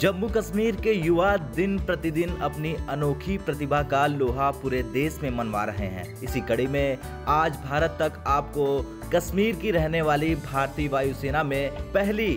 जम्मू कश्मीर के युवा दिन प्रतिदिन अपनी अनोखी प्रतिभा का लोहा पूरे देश में मनवा रहे हैं। इसी कड़ी में आज भारत तक आपको कश्मीर की रहने वाली भारतीय वायुसेना में पहली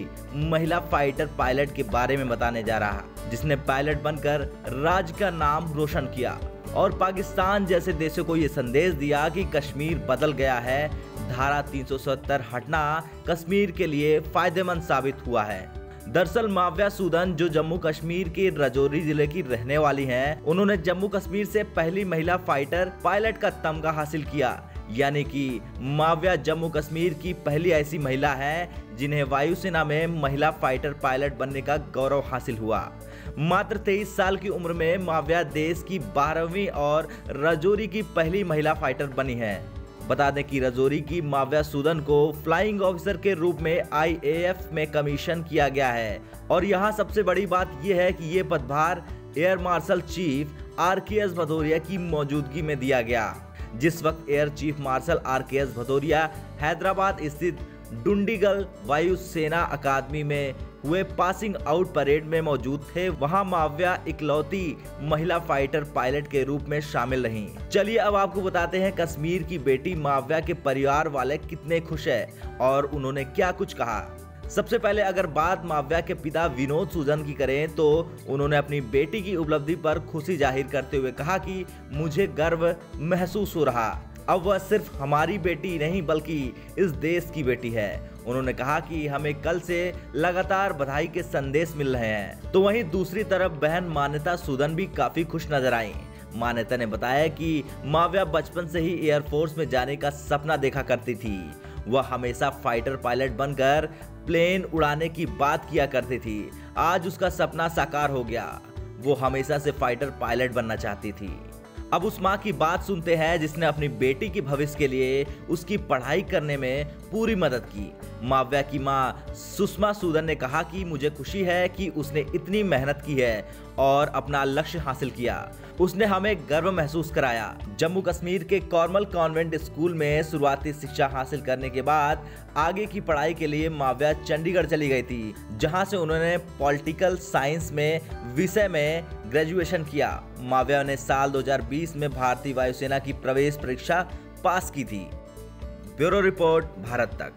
महिला फाइटर पायलट के बारे में बताने जा रहा, जिसने पायलट बनकर राज्य का नाम रोशन किया और पाकिस्तान जैसे देशों को ये संदेश दिया कि कश्मीर बदल गया है। धारा 370 हटना कश्मीर के लिए फायदेमंद साबित हुआ है। दरअसल माव्या सूदन, जो जम्मू कश्मीर के राजौरी जिले की रहने वाली हैं, उन्होंने जम्मू कश्मीर से पहली महिला फाइटर पायलट का तमगा हासिल किया। यानी कि माव्या जम्मू कश्मीर की पहली ऐसी महिला है जिन्हें वायुसेना में महिला फाइटर पायलट बनने का गौरव हासिल हुआ। मात्र 23 साल की उम्र में माव्या देश की 12वीं और राजौरी की पहली महिला फाइटर बनी है। बता दें कि राजौरी की माव्या सूदन को फ्लाइंग ऑफिसर के रूप में IAF में कमीशन किया गया है और यहाँ सबसे बड़ी बात यह है कि ये पदभार air marshal chief RKS Bhadauria की मौजूदगी में दिया गया। जिस वक्त air chief marshal RKS Bhadauria Hyderabad स्थित डुंडीगल वायुसेना अकादमी में हुए पासिंग आउट परेड में मौजूद थे, वहां माव्या इकलौती महिला फाइटर पायलट के रूप में शामिल रहीं। चलिए अब आपको बताते हैं कश्मीर की बेटी माव्या के परिवार वाले कितने खुश हैं और उन्होंने क्या कुछ कहा। सबसे पहले अगर बात माव्या के पिता विनोद सूदन की करें तो उन्होंने अपनी बेटी की उपलब्धि पर खुशी जाहिर करते हुए कहा कि मुझे गर्व महसूस हो रहा, अब वह सिर्फ हमारी बेटी नहीं बल्कि इस देश की बेटी है। उन्होंने कहा कि हमें कल से लगातार बधाई के संदेश मिल रहे हैं। तो वहीं दूसरी तरफ बहन मान्यता सूदन भी काफी खुश नजर आई। मान्यता ने बताया कि माव्या बचपन से ही एयरफोर्स में जाने का सपना देखा करती थी। वह हमेशा फाइटर पायलट बनकर प्लेन उड़ाने की बात किया करती थी। आज उसका सपना साकार हो गया। वो हमेशा से फाइटर पायलट बनना चाहती थी। अब उस माँ की बात सुनते हैं जिसने अपनी बेटी के भविष्य के लिए उसकी पढ़ाई करने में पूरी मदद की। माव्या की मां सुषमा सूदन ने कहा कि मुझे खुशी है कि उसने इतनी मेहनत की है और अपना लक्ष्य हासिल किया। उसने हमें गर्व महसूस कराया। जम्मू कश्मीर के कॉर्मल कॉन्वेंट स्कूल में शुरुआती शिक्षा हासिल करने के बाद आगे की पढ़ाई के लिए माव्या चंडीगढ़ चली गई थी, जहां से उन्होंने पॉलिटिकल साइंस में विषय में ग्रेजुएशन किया। माव्या ने साल 2020 में भारतीय वायुसेना की प्रवेश परीक्षा पास की थी। ब्यूरो रिपोर्ट, भारत तक।